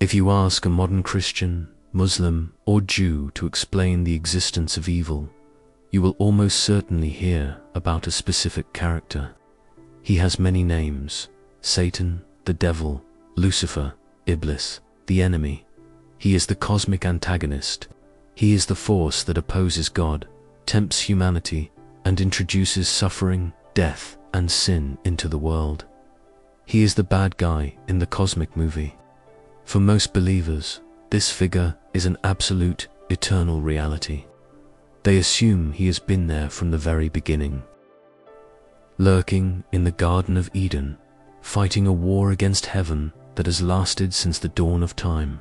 If you ask a modern Christian, Muslim, or Jew to explain the existence of evil, you will almost certainly hear about a specific character. He has many names: Satan, the devil, Lucifer, Iblis, the enemy. He is the cosmic antagonist. He is the force that opposes God, tempts humanity, and introduces suffering, death, and sin into the world. He is the bad guy in the cosmic movie. For most believers, this figure is an absolute, eternal reality. They assume he has been there from the very beginning, lurking in the Garden of Eden, fighting a war against heaven that has lasted since the dawn of time.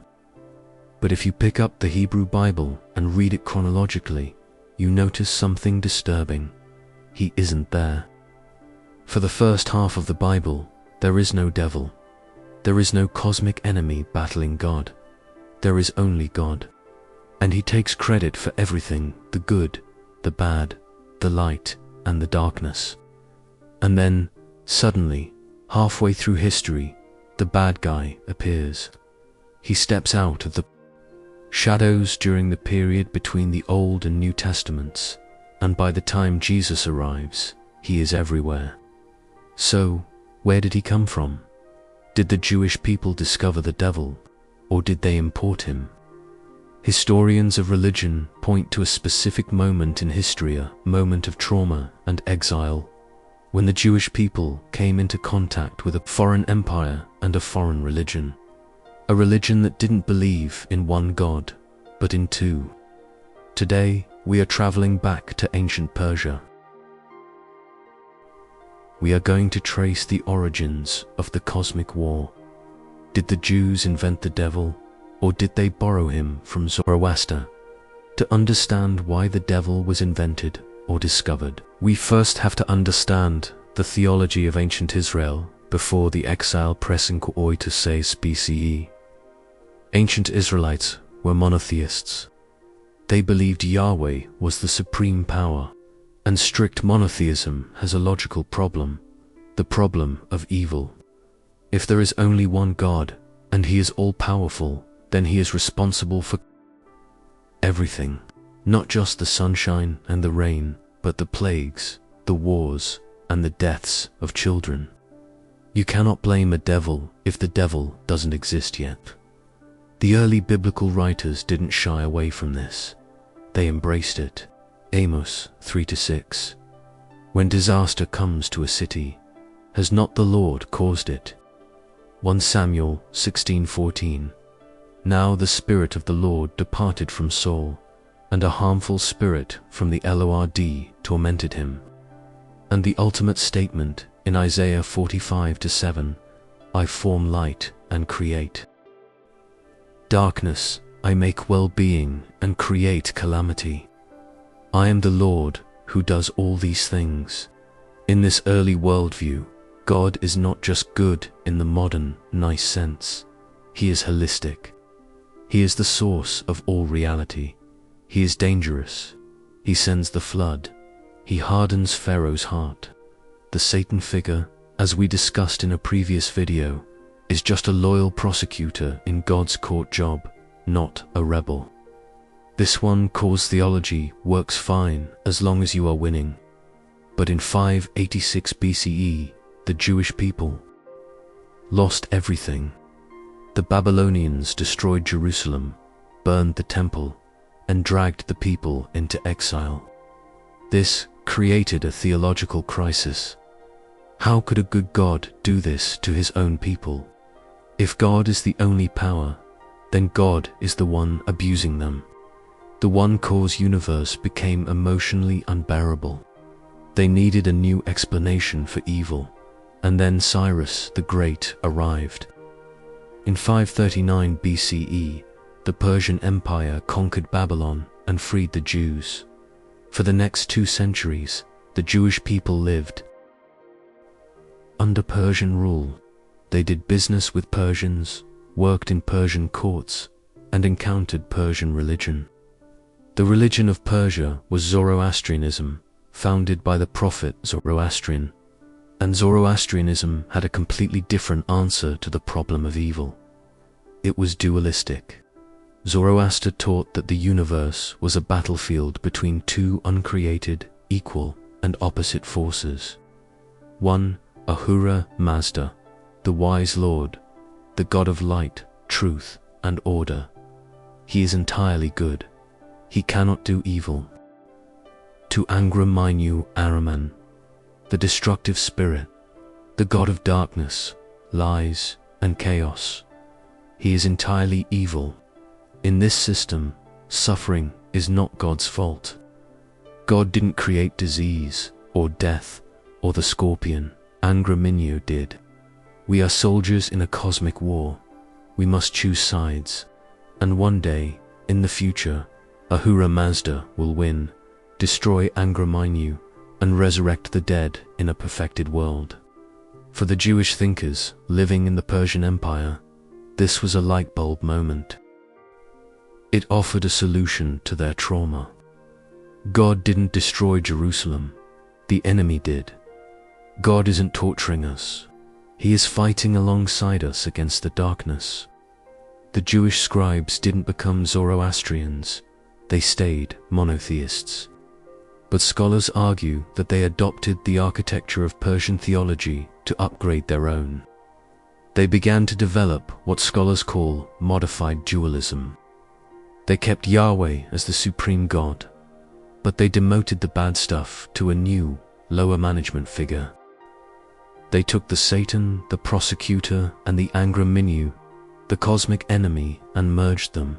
But if you pick up the Hebrew Bible and read it chronologically, you notice something disturbing. He isn't there. For the first half of the Bible, there is no devil. There is no cosmic enemy battling God. There is only God. And he takes credit for everything: the good, the bad, the light, and the darkness. And then, suddenly, halfway through history, the bad guy appears. He steps out of the shadows during the period between the Old and New Testaments, and by the time Jesus arrives, he is everywhere. So, where did he come from? Did the Jewish people discover the devil, or did they import him? Historians of religion point to a specific moment in history, a moment of trauma and exile, when the Jewish people came into contact with a foreign empire and a foreign religion. A religion that didn't believe in one God, but in two. Today, we are traveling back to ancient Persia. We are going to trace the origins of the cosmic war. Did the Jews invent the devil, or did they borrow him from Zoroaster? To understand why the devil was invented or discovered, we first have to understand the theology of ancient Israel before the exile pressing to 6 BCE. Ancient Israelites were monotheists. They believed Yahweh was the supreme power, and strict monotheism has a logical problem: the problem of evil. If there is only one God, and he is all-powerful, then he is responsible for everything, not just the sunshine and the rain, but the plagues, the wars, and the deaths of children. You cannot blame a devil if the devil doesn't exist yet. The early biblical writers didn't shy away from this. They embraced it. Amos 3-6. When disaster comes to a city, has not the Lord caused it? 1 Samuel 16:14. Now the Spirit of the Lord departed from Saul, and a harmful spirit from the Lord tormented him. And the ultimate statement in Isaiah 45:7, I form light and create darkness, I make well-being and create calamity. I am the Lord who does all these things. In this early worldview, God is not just good in the modern, nice sense. He is holistic. He is the source of all reality. He is dangerous. He sends the flood. He hardens Pharaoh's heart. The Satan figure, as we discussed in a previous video, is just a loyal prosecutor in God's court job, not a rebel. This one cause theology works fine as long as you are winning. But in 586 BCE, the Jewish people lost everything. The Babylonians destroyed Jerusalem, burned the temple, and dragged the people into exile. This created a theological crisis. How could a good God do this to his own people? If God is the only power, then God is the one abusing them. The one-cause universe became emotionally unbearable. They needed a new explanation for evil, and then Cyrus the Great arrived. In 539 BCE, the Persian Empire conquered Babylon and freed the Jews. For the next 2 centuries, the Jewish people lived under Persian rule. They did business with Persians, worked in Persian courts, and encountered Persian religion. The religion of Persia was Zoroastrianism, founded by the prophet Zoroastrian, and Zoroastrianism had a completely different answer to the problem of evil. it was dualistic. Zoroaster taught that the universe was a battlefield between two uncreated, equal, and opposite forces. One, Ahura Mazda, the wise Lord, the god of light, truth, and order. He is entirely good. He cannot do evil. To Angra Mainyu Ahriman, the destructive spirit, the god of darkness, lies, and chaos. He is entirely evil. In this system, suffering is not God's fault. God didn't create disease, or death, or the scorpion. Angra Mainyu did. We are soldiers in a cosmic war. We must choose sides. And one day, in the future, Ahura Mazda will win, destroy Angra Mainyu, and resurrect the dead in a perfected world. For the Jewish thinkers living in the Persian Empire, this was a light bulb moment. It offered a solution to their trauma. God didn't destroy Jerusalem. The enemy did. God isn't torturing us. He is fighting alongside us against the darkness. The Jewish scribes didn't become Zoroastrians. They stayed monotheists. But scholars argue that they adopted the architecture of Persian theology to upgrade their own. They began to develop what scholars call modified dualism. They kept Yahweh as the supreme God, but they demoted the bad stuff to a new, lower management figure. They took the Satan, the prosecutor, and the Angra Mainyu, the cosmic enemy, and merged them.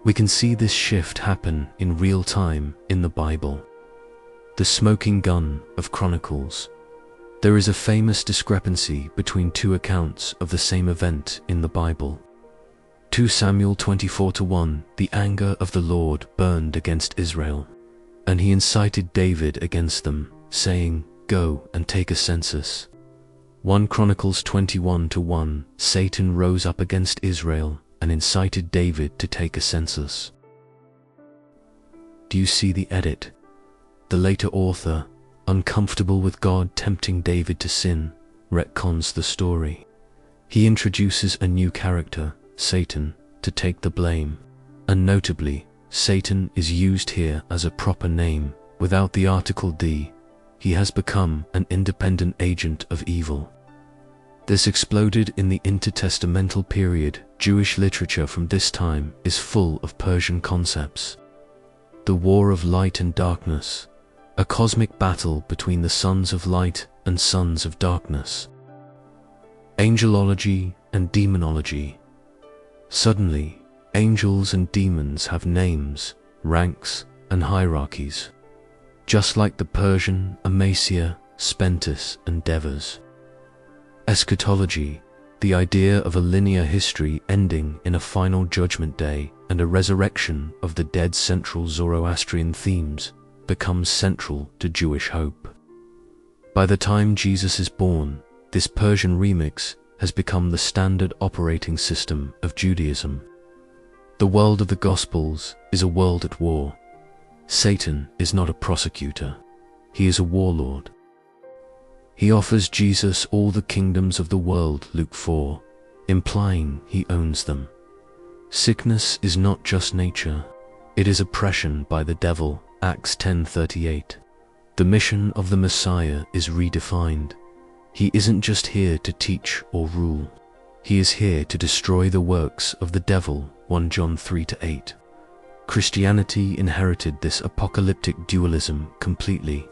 We can see this shift happen in real time in the Bible. The smoking gun of Chronicles. There is a famous discrepancy between two accounts of the same event in the Bible. 2 Samuel 24:1, the anger of the Lord burned against Israel, and he incited David against them, saying, "Go and take a census." 1 Chronicles 21:1, Satan rose up against Israel and incited David to take a census. Do you see the edit? The later author, uncomfortable with God tempting David to sin, retcons the story. He introduces a new character, Satan, to take the blame. And notably, Satan is used here as a proper name, without the article D. He has become an independent agent of evil. This exploded in the intertestamental period. Jewish literature from this time is full of Persian concepts. The war of light and darkness, a cosmic battle between the sons of light and sons of darkness. Angelology and demonology. Suddenly, angels and demons have names, ranks, and hierarchies, just like the Persian Amasia, Spentus, and Devas. Eschatology, the idea of a linear history ending in a final judgment day and a resurrection of the dead. Central Zoroastrian themes, becomes central to Jewish hope. By the time Jesus is born, this Persian remix has become the standard operating system of Judaism. The world of the Gospels is a world at war. Satan is not a prosecutor. He is a warlord. He offers Jesus all the kingdoms of the world, Luke 4, implying he owns them. Sickness is not just nature. It is oppression by the devil, Acts 10:38. The mission of the Messiah is redefined. He isn't just here to teach or rule. He is here to destroy the works of the devil, 1 John 3:8. Christianity inherited this apocalyptic dualism completely.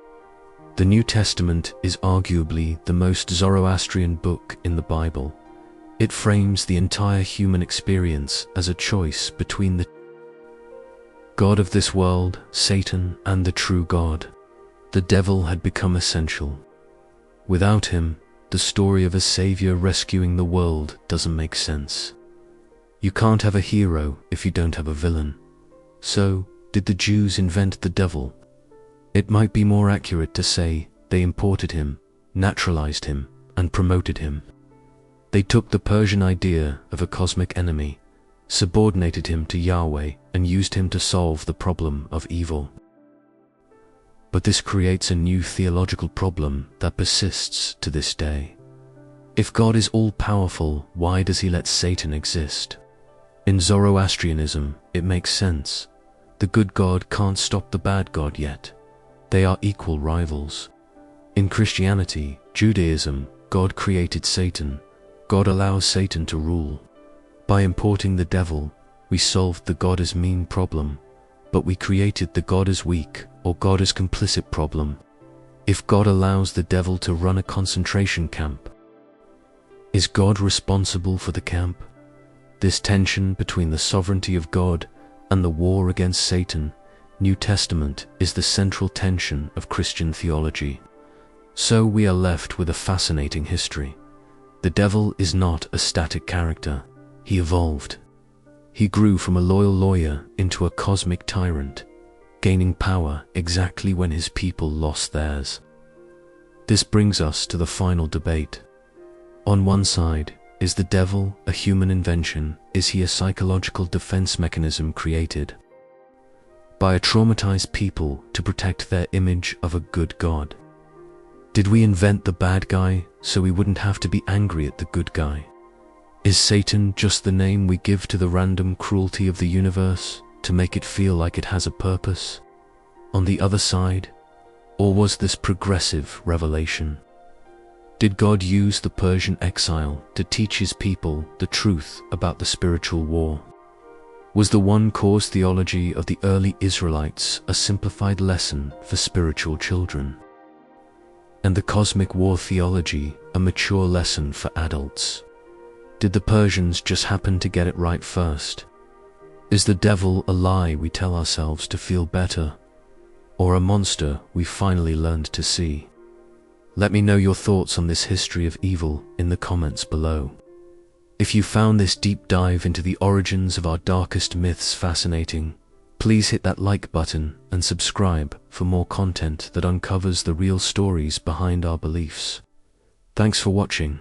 The New Testament is arguably the most Zoroastrian book in the Bible. It frames the entire human experience as a choice between the God of this world, Satan, and the true God. The devil had become essential. Without him, the story of a savior rescuing the world doesn't make sense. You can't have a hero if you don't have a villain. So, did the Jews invent the devil? It might be more accurate to say they imported him, naturalized him, and promoted him. They took the Persian idea of a cosmic enemy, subordinated him to Yahweh, and used him to solve the problem of evil. But this creates a new theological problem that persists to this day. If God is all-powerful, why does he let Satan exist? In Zoroastrianism, it makes sense. The good God can't stop the bad God yet. They are equal rivals. In Christianity, Judaism, God created Satan. God allows Satan to rule. By importing the devil, we solved the God is mean problem, but we created the God is weak or God is complicit problem. If God allows the devil to run a concentration camp, is God responsible for the camp? This tension between the sovereignty of God and the war against Satan, New Testament, is the central tension of Christian theology. So we are left with a fascinating history. The devil is not a static character. He evolved. He grew from a loyal lawyer into a cosmic tyrant, gaining power exactly when his people lost theirs. This brings us to the final debate. On one side, is the devil a human invention? Is he a psychological defense mechanism created by a traumatized people to protect their image of a good God? Did we invent the bad guy so we wouldn't have to be angry at the good guy? Is Satan just the name we give to the random cruelty of the universe to make it feel like it has a purpose on the other side? Or was this progressive revelation? Did God use the Persian exile to teach his people the truth about the spiritual war? Was the one-cause theology of the early Israelites a simplified lesson for spiritual children, and the cosmic war theology a mature lesson for adults? Did the Persians just happen to get it right first? Is the devil a lie we tell ourselves to feel better, or a monster we finally learned to see? Let me know your thoughts on this history of evil in the comments below. If you found this deep dive into the origins of our darkest myths fascinating, please hit that like button and subscribe for more content that uncovers the real stories behind our beliefs. Thanks for watching.